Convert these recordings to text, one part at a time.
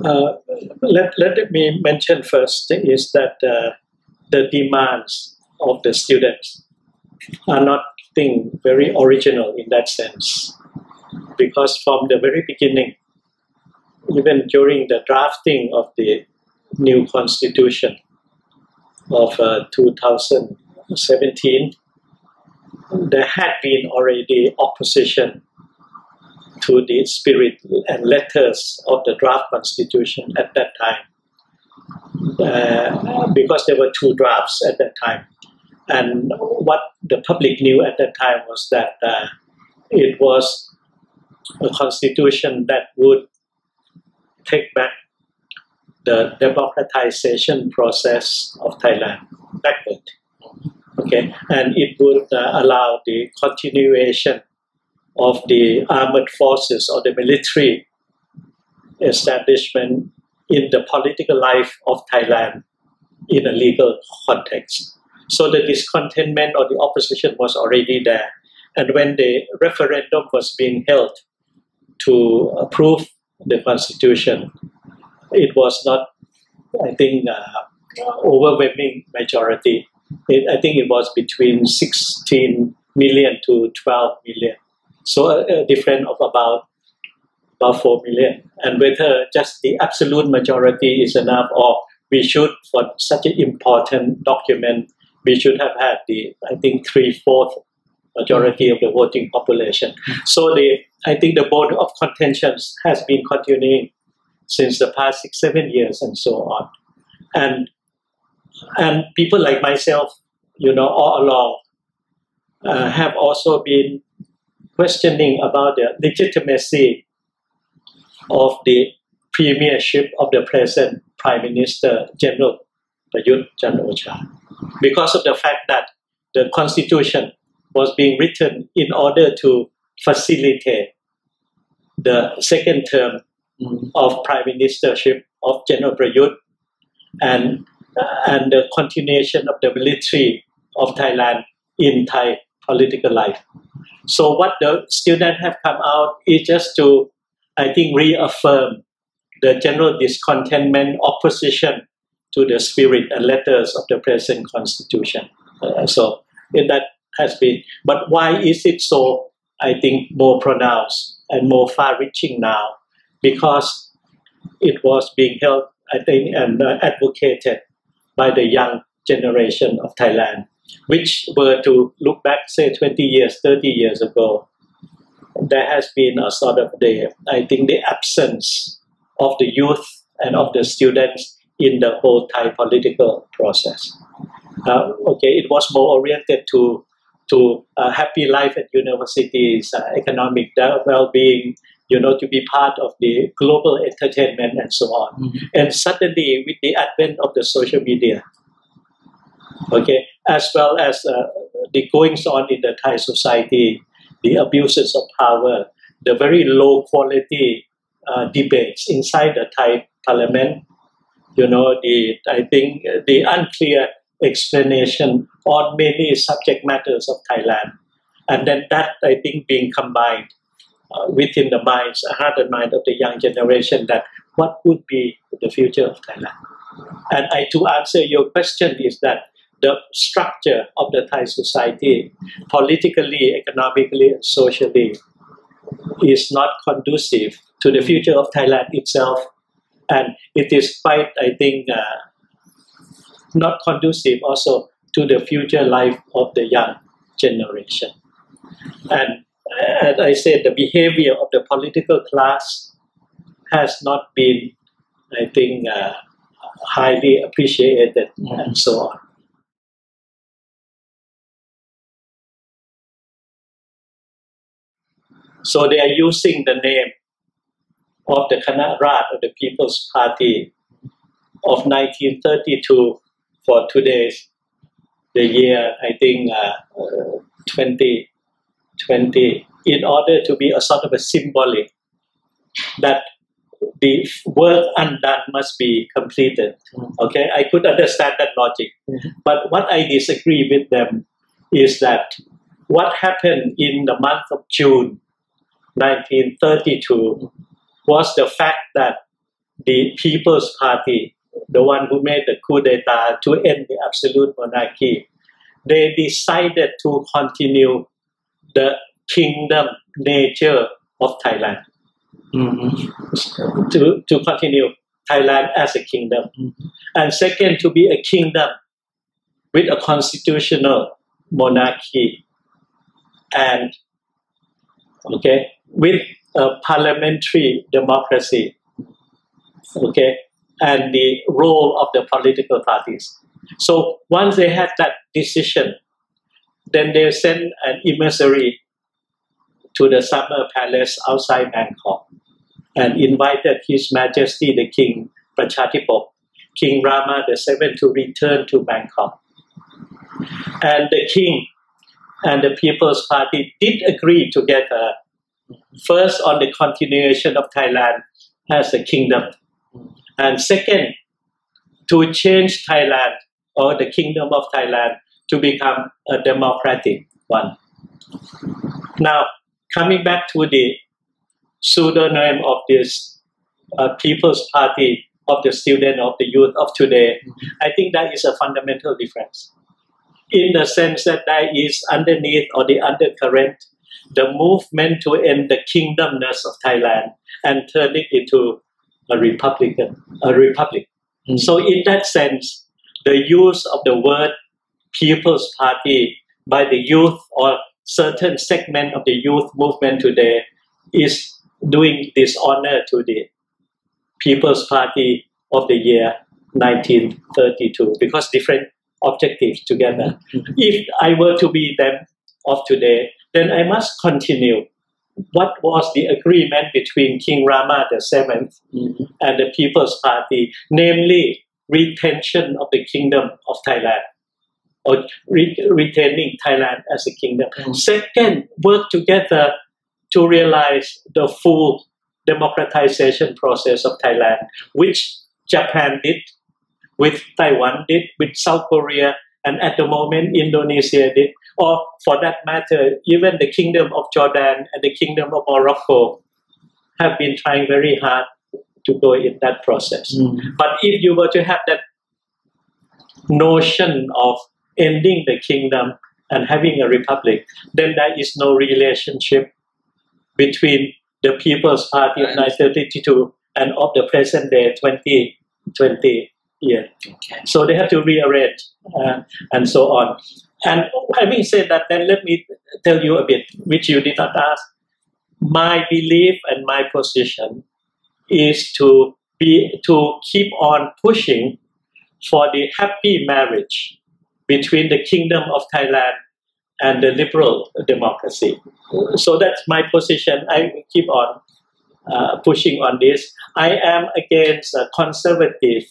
Uh, let me mention first is that the demands of the students are not very original in that sense, because from the very beginning, even during the drafting of the new constitution of 2017, there had been already opposition to the spirit and letters of the draft constitution at that time, because there were two drafts at that time. And what the public knew at that time was that it was a constitution that would take back the democratization process of Thailand backward. Okay, and it would allow the continuation of the armed forces or the military establishment in the political life of Thailand in a legal context. So the discontentment or the opposition was already there. And when the referendum was being held to approve the constitution, it was not, I think, overwhelming majority. I think it was between 16 million to 12 million. So a difference of about 4 million. And whether just the absolute majority is enough, or we should, for such an important document, we should have had the, I think, 3/4 majority of the voting population. So I think the bone of contentions has been continuing since the past 6-7 years and so on. And people like myself, all along, have also been questioning about the legitimacy of the premiership of the present Prime Minister General Prayut Chan-o-cha, because of the fact that the constitution was being written in order to facilitate the second term of Prime Ministership of General Prayut and the continuation of the military of Thailand in Thai political life. So what the students have come out is just to, I think, reaffirm the general discontentment, opposition to the spirit and letters of the present constitution. So that has been. But why is it so, I think, more pronounced and more far-reaching now? Because it was being held, I think, and advocated by the young generation of Thailand, which were to look back, say, 20 years, 30 years ago, there has been a sort of the absence of the youth and of the students in the whole Thai political process. It was more oriented to happy life at universities, economic well-being, to be part of the global entertainment and so on. And suddenly, with the advent of the social media, as well as the goings on in the Thai society, the abuses of power, the very low quality debates inside the Thai parliament, the unclear explanation on many subject matters of Thailand. And then that, I think, being combined within the minds, heart and mind of the young generation, that what would be the future of Thailand? And to answer your question is that the structure of the Thai society, politically, economically, and socially, is not conducive to the future of Thailand itself. And it is quite, I think, not conducive also to the future life of the young generation. And as I said, the behavior of the political class has not been, I think, highly appreciated and so on. So they are using the name of the Khana Rat of the People's Party of 1932 for today's, the year, I think, 2020, in order to be a sort of a symbolic that the work undone must be completed. I could understand that logic. But what I disagree with them is that what happened in the month of June 1932 was the fact that the People's Party, the one who made the coup d'etat to end the absolute monarchy, they decided to continue the kingdom nature of Thailand. To continue Thailand as a kingdom. And second, to be a kingdom with a constitutional monarchy and with a parliamentary democracy, and the role of the political parties. So once they had that decision, then they sent an emissary to the summer palace outside Bangkok and invited His Majesty the King Prachatipok, King Rama VII, to return to Bangkok. And the king and the People's Party did agree together, first on the continuation of Thailand as a kingdom, and second, to change Thailand or the Kingdom of Thailand to become a democratic one. Now, coming back to the pseudonym of this People's Party, of the student, of the youth of today, I think that is a fundamental difference. In the sense that there is underneath or the undercurrent, the movement to end the kingdomness of Thailand and turn it into a republic. So in that sense, the use of the word People's Party by the youth or certain segment of the youth movement today is doing dishonor to the People's Party of the year 1932, because different objectives together. If I were to be them of today, then I must continue what was the agreement between King Rama VII and the People's Party, namely retention of the Kingdom of Thailand, or retaining Thailand as a kingdom. Second, work together to realize the full democratization process of Thailand, which Japan did, with Taiwan did, with South Korea, and at the moment Indonesia did, or for that matter, even the Kingdom of Jordan and the Kingdom of Morocco have been trying very hard to go in that process. But if you were to have that notion of ending the kingdom and having a republic, then there is no relationship between the People's Party of 1932 and of the present day 2020 year. So they have to rearrange and so on. And having said that, then let me tell you a bit, which you did not ask. My belief and my position is to keep on pushing for the happy marriage between the Kingdom of Thailand and the liberal democracy. So that's my position. I will keep on pushing on this. I am against a conservative,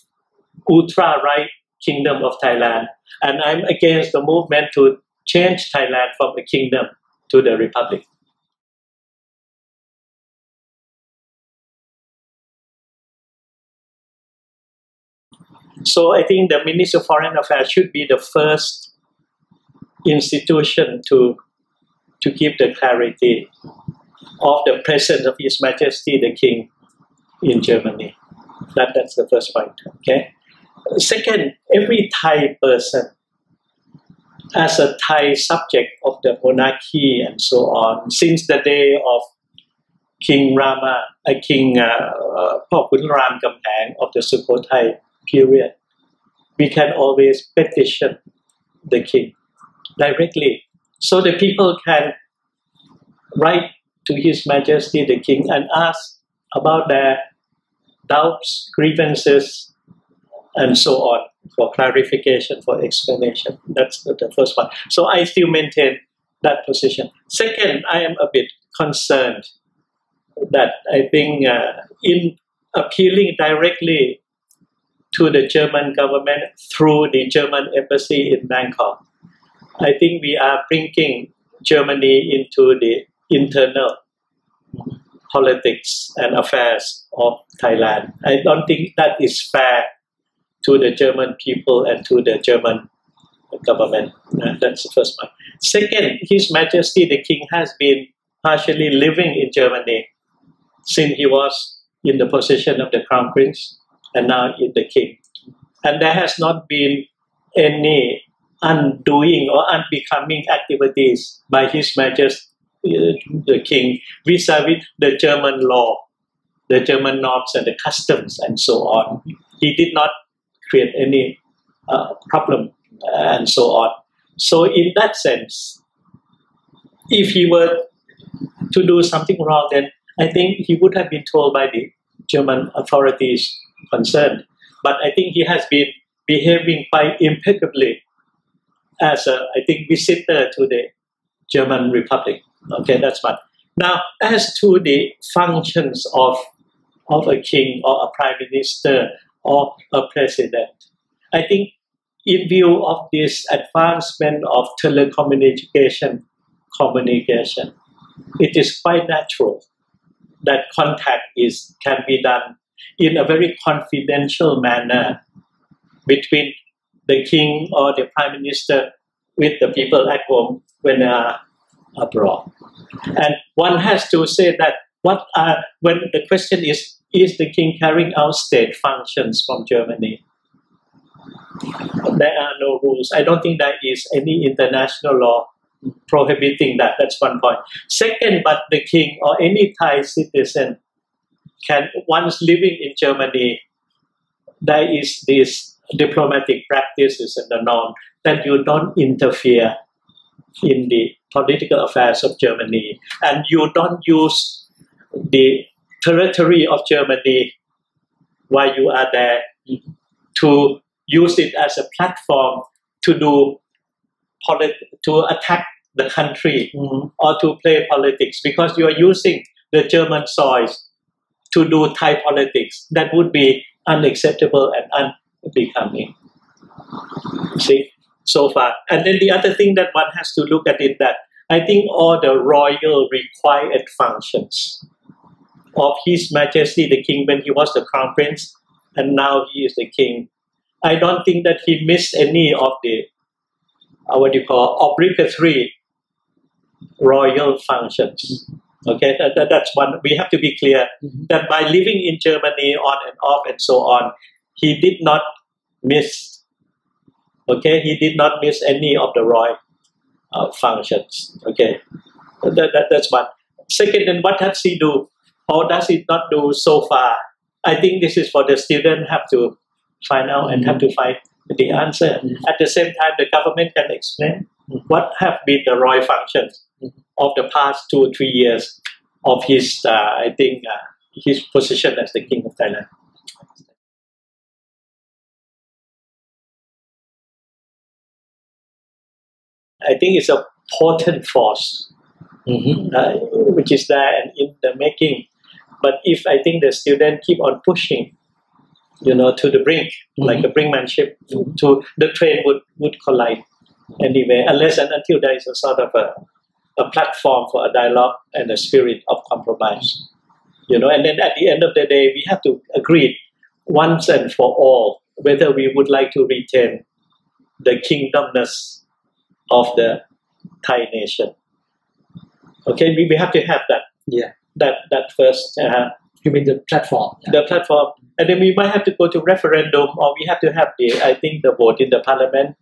ultra-right Kingdom of Thailand, and I'm against the movement to change Thailand from a kingdom to the republic. So I think the Ministry of Foreign Affairs should be the first institution to give the clarity of the presence of His Majesty the King in Germany. That's the first point. Okay. Second, every Thai person, as a Thai subject of the monarchy and so on, since the day of King Rama, King Phokun Ram Kampang of the Sukhothai period, we can always petition the king directly. So the people can write to His Majesty the King and ask about their doubts, grievances, and so on, for clarification, for explanation. That's the first one. So I still maintain that position. Second, I am a bit concerned that I think in appealing directly to the German government through the German embassy in Bangkok, I think we are bringing Germany into the internal politics and affairs of Thailand. I don't think that is fair to the German people and to the German government. That's the first one. Second, His Majesty the King has been partially living in Germany since he was in the position of the crown prince and now in the king. And there has not been any undoing or unbecoming activities by His Majesty the King vis-a-vis the German law, the German norms and the customs and so on. He did not create any problem and so on. So in that sense, if he were to do something wrong, then I think he would have been told by the German authorities concerned. But I think he has been behaving quite impeccably as a, I think, visitor to the German Republic. Okay, that's one. Now, as to the functions of a king or a prime minister or a president, I think in view of this advancement of communication, it is quite natural that contact can be done in a very confidential manner between the king or the prime minister with the people at home when they are abroad. And one has to say that when the question is the king carrying out state functions from Germany? There are no rules. I don't think there is any international law prohibiting that. That's one point. Second, but the king or any Thai citizen can, once living in Germany, there is this diplomatic practices and the norm that you don't interfere in the political affairs of Germany, and you don't use the territory of Germany while you are there to use it as a platform to attack the country or to play politics, because you are using the German soil to do Thai politics. That would be unacceptable and unbecoming. See, so far. And then the other thing that one has to look at it, that I think all the royal required functions of His Majesty the King when he was the crown prince and now he is the king, I don't think that he missed any of the obligatory royal functions. Okay, that's one. We have to be clear that by living in Germany on and off and so on, he did not miss. Okay, he did not miss any of the royal functions. Okay, that's one. Second, then what does he do? Or does he not do so far? I think this is for the student have to find out and have to find the answer. At the same time, the government can explain what have been the royal functions of the past 2 or 3 years of his, his position as the King of Thailand. I think it's a potent force, which is there and in the making. But if I think the student keep on pushing, to the brink, like a brinkmanship, to the train would collide anyway, unless and until there is a sort of a platform for a dialogue and a spirit of compromise. And then at the end of the day, we have to agree once and for all whether we would like to retain the kingdomness of the Thai nation. Okay, we have to have that. Yeah. That first. You mean the platform? Yeah. The platform, and then we might have to go to referendum, or we have to have the vote in the parliament,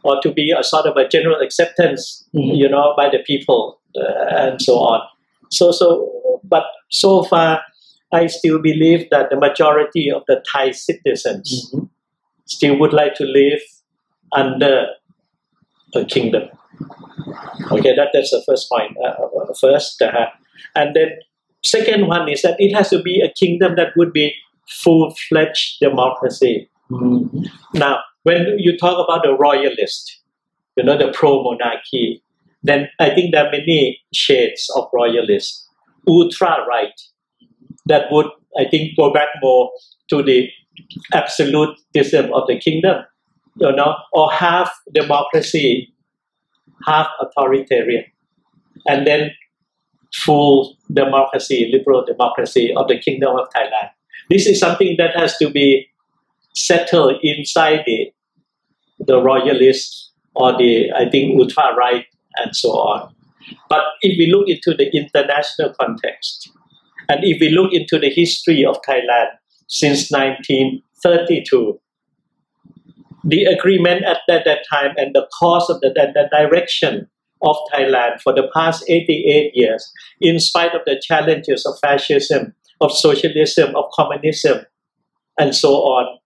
or to be a sort of a general acceptance, by the people, and so on. But so far, I still believe that the majority of the Thai citizens still would like to live under a kingdom. Okay, that's the first point. And then second one is that it has to be a kingdom that would be full-fledged democracy. Now, when you talk about the royalist, the pro-monarchy, then I think there are many shades of royalists. Ultra-right, that would, I think, go back more to the absolutism of the kingdom, or half democracy, half authoritarian, and then full democracy, liberal democracy of the Kingdom of Thailand. This is something that has to be settled inside the royalists or ultra-right and so on. But if we look into the international context, And if we look into the history of Thailand since 1932, the agreement at that time and the course of the direction of Thailand for the past 88 years, in spite of the challenges of fascism, of socialism, of communism, and so on,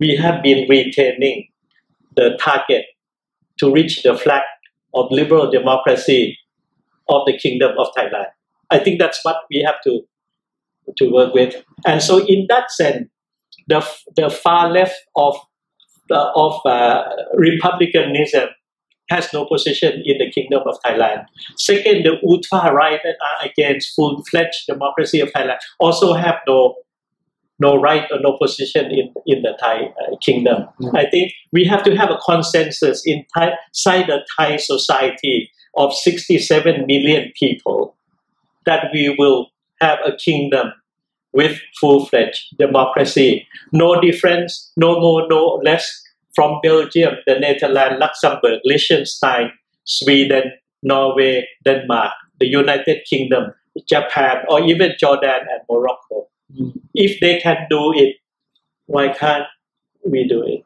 we have been retaining the target to reach the flag of liberal democracy of the Kingdom of Thailand. I think that's what we have to work with. And so in that sense, the far left of republicanism has no position in the Kingdom of Thailand. Second, the ultra right that are against full-fledged democracy of Thailand also have no right or no position in the Thai kingdom. I think we have to have a consensus inside the Thai society of 67 million people that we will have a kingdom with full-fledged democracy. No difference, no more, no less from Belgium, the Netherlands, Luxembourg, Liechtenstein, Sweden, Norway, Denmark, the United Kingdom, Japan, or even Jordan and Morocco. If they can do it, why can't we do it?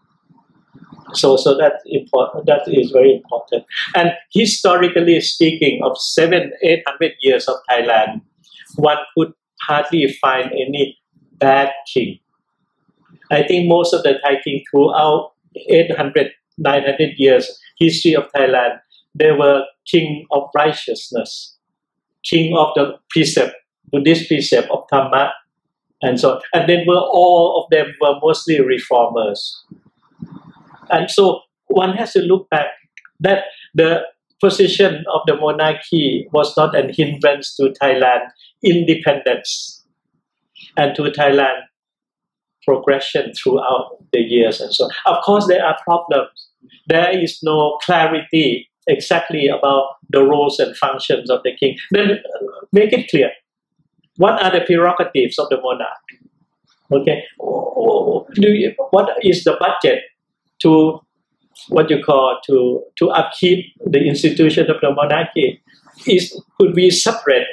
So that's important. That is very important. And historically speaking, of 700-800 years of Thailand, one could hardly find any bad king. I think most of the Thai king throughout 800-900 years history of Thailand, they were king of righteousness, king of the precept, Buddhist precept of Dhamma, and so on. And then all of them were mostly reformers. And so one has to look back that the position of the monarchy was not an hindrance to Thailand independence and to Thailand progression throughout the years and so on. Of course, there are problems. There is no clarity exactly about the roles and functions of the king. Then make it clear. What are the prerogatives of the monarch? Okay, what is the budget to what you call to upkeep the institution of the monarchy? Could be separate.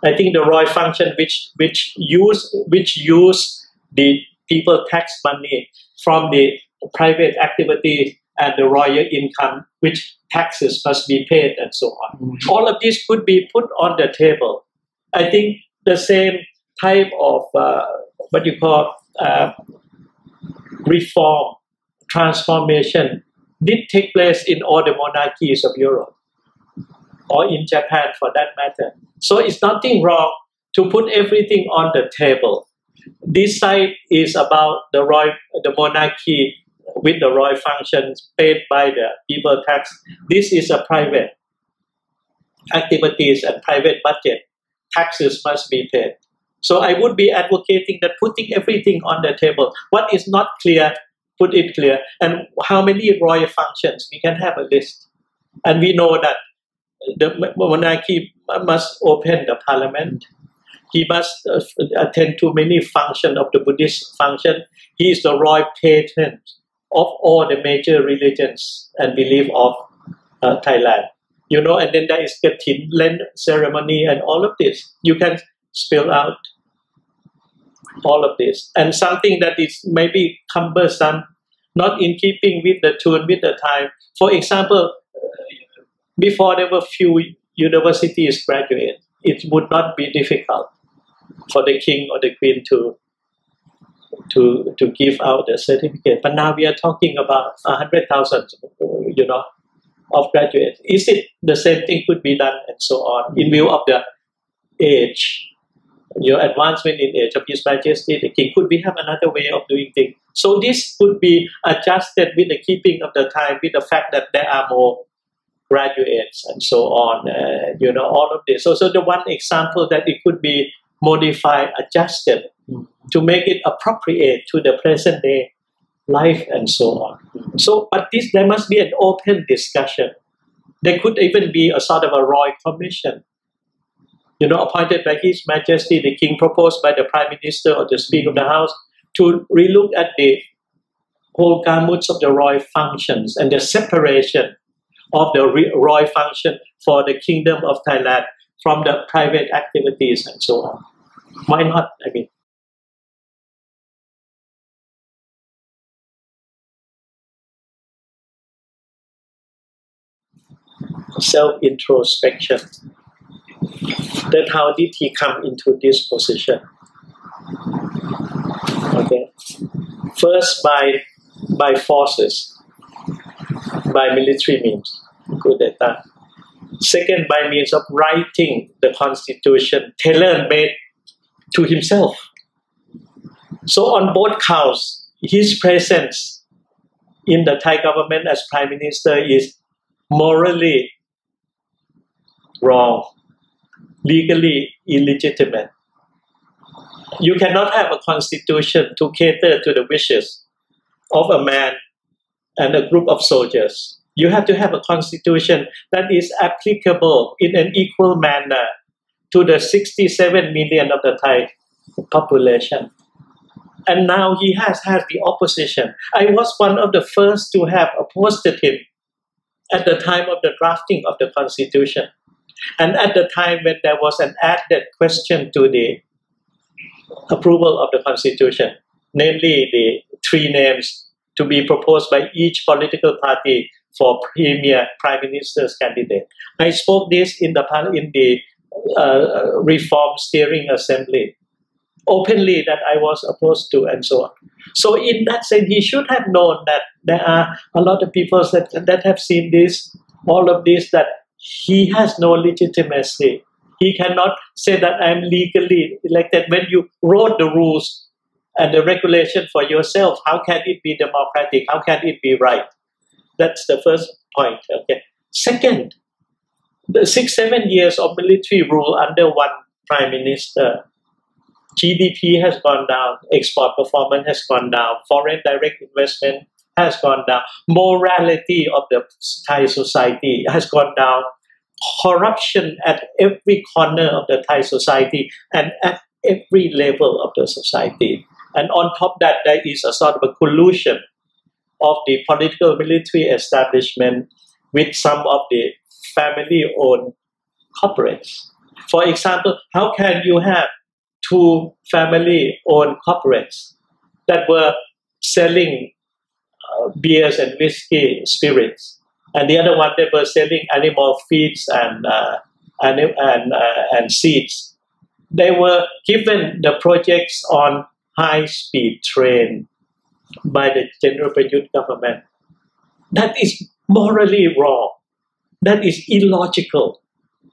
I think the royal function which use the people tax money from the private activity and the royal income, which taxes must be paid and so on. All of this could be put on the table. I think the same type of what you call reform, transformation did take place in all the monarchies of Europe or in Japan for that matter. So it's nothing wrong to put everything on the table. This side is about the monarchy with the royal functions paid by the people tax. This is a private activities and private budget. Taxes must be paid. So I would be advocating that putting everything on the table. What is not clear, put it clear. And how many royal functions? We can have a list. And we know that the monarchy must open the parliament. He must attend to many functions of the Buddhist function. He is the royal patron of all the major religions and belief of Thailand. You know, and then there is Katin Lent ceremony and all of this. You can spell out all of this. And something that is maybe cumbersome, not in keeping with the tune, with the time. For example, before there were few universities graduate, it would not be difficult for the king or the queen to give out the certificate. But now we are talking about 100,000, of graduates. Is it the same thing could be done and so on in view of the age, advancement in age of His Majesty the King? Could we have another way of doing things? So this could be adjusted with the keeping of the time, with the fact that there are more graduates and so on, all of this. So the one example that it could be modified, adjusted to make it appropriate to the present day life and so on. So, but there must be an open discussion. There could even be a sort of a royal commission, appointed by His Majesty the King, proposed by the Prime Minister or the Speaker of the House, to relook at the whole gamut of the royal functions and the separation of the royal function for the Kingdom of Thailand from the private activities and so on. Why not? I mean, self-introspection. Then how did he come into this position? Okay. First by forces, by military means. Good at that. Second, by means of writing the constitution tailor-made to himself. So on both counts, his presence in the Thai government as prime minister is morally wrong, legally illegitimate. You cannot have a constitution to cater to the wishes of a man and a group of soldiers. You have to have a constitution that is applicable in an equal manner to the 67 million of the Thai population. And now he has had the opposition. I was one of the first to have opposed him at the time of the drafting of the constitution. And at the time when there was an added question to the approval of the constitution, namely the three names to be proposed by each political party for premier prime minister's candidate. I spoke this in the Reform Steering Assembly openly that I was opposed to and so on. So in that sense, he should have known that there are a lot of people that have seen this, all of this, that he has no legitimacy. He cannot say that I'm legally elected. When you wrote the rules and the regulation for yourself, how can it be democratic? How can it be right? That's the first point. Okay. Second, the 6-7 years of military rule under one prime minister, GDP has gone down, export performance has gone down, foreign direct investment has gone down, morality of the Thai society has gone down, corruption at every corner of the Thai society and at every level of the society. And on top of that, there is a sort of a collusion of the political military establishment with some of the family-owned corporates. For example, how can you have two family-owned corporates that were selling beers and whiskey, spirits, and the other one that were selling animal feeds and seeds? They were given the projects on high-speed train by the General Prayut government. That is morally wrong. That is illogical.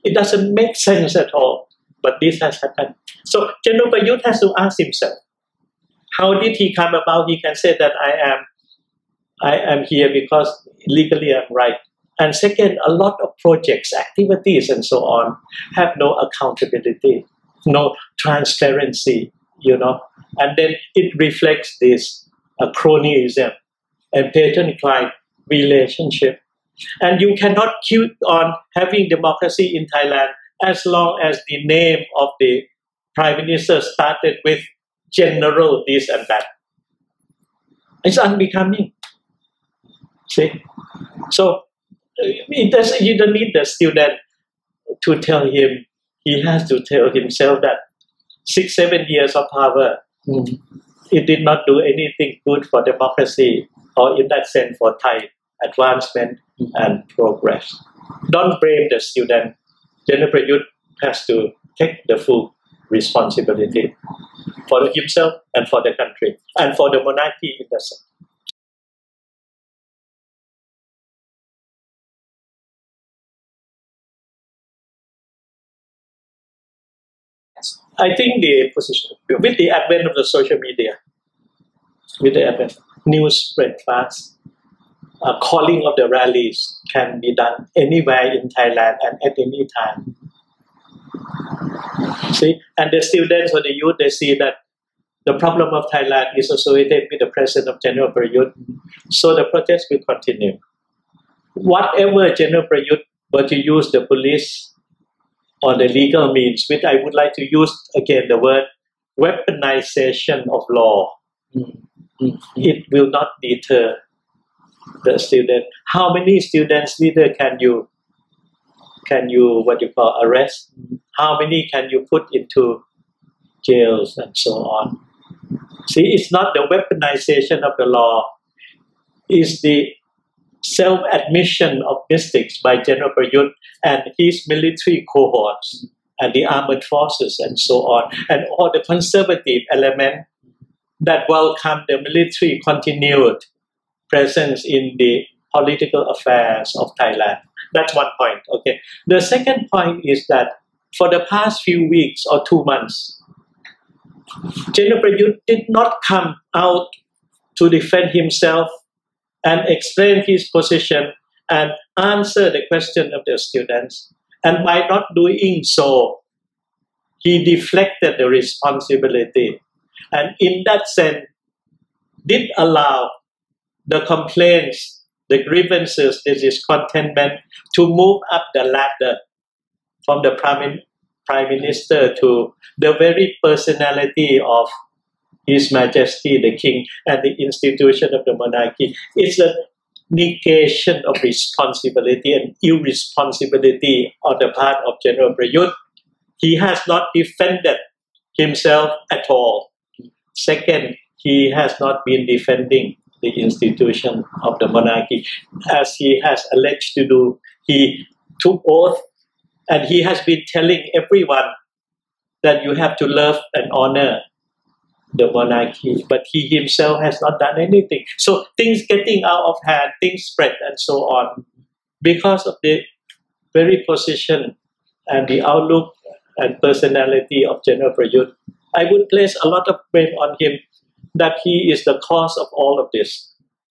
It doesn't make sense at all. But this has happened. So General Prayut has to ask himself, how did he come about? He can say that I am here because legally I'm right. And second, a lot of projects, activities, and so on have no accountability, no transparency, and then it reflects this cronyism and patron-client relationship. And you cannot keep on having democracy in Thailand as long as the name of the prime minister started with general this and that. It's unbecoming. See? So you don't need the student to tell him. He has to tell himself that 6-7 years of power, it did not do anything good for democracy, or in that sense for Thai advancement and progress. Don't blame the student. General Prayut has to take the full responsibility for himself and for the country and for the monarchy in the sense. I think the position, with the advent of the social media, with the advent, news spread fast. Calling of the rallies can be done anywhere in Thailand and at any time. See, and the students or the youth, they see that the problem of Thailand is associated with the presence of General Prayut, so the protest will continue. Whatever General Prayut were to use the police or the legal means, which I would like to use again the word weaponization of law, it will not deter the student. How many students leader can you arrest? How many can you put into jails and so on. See, it's not the weaponization of the law, it's the self-admission of mistakes by General Prayut and his military cohorts and the armed forces and so on, and all the conservative element that welcome the military continued presence in the political affairs of Thailand. That's one point. Okay. The second point is that for the past few weeks or 2 months, General Prayut did not come out to defend himself and explain his position and answer the question of the students. And by not doing so, he deflected the responsibility. And in that sense, did allow the complaints, the grievances, the discontentment to move up the ladder from the Prime Minister to the very personality of His Majesty the King and the institution of the monarchy. It's a negation of responsibility and irresponsibility on the part of General Prayut. He has not defended himself at all. Second, he has not been defending the institution of the monarchy as he has alleged to do. He took oath and he has been telling everyone that you have to love and honor the monarchy, but he himself has not done anything. So things getting out of hand, things spread and so on because of the very position and the outlook and personality of General Prayut. I would place a lot of blame on him that he is the cause of all of this.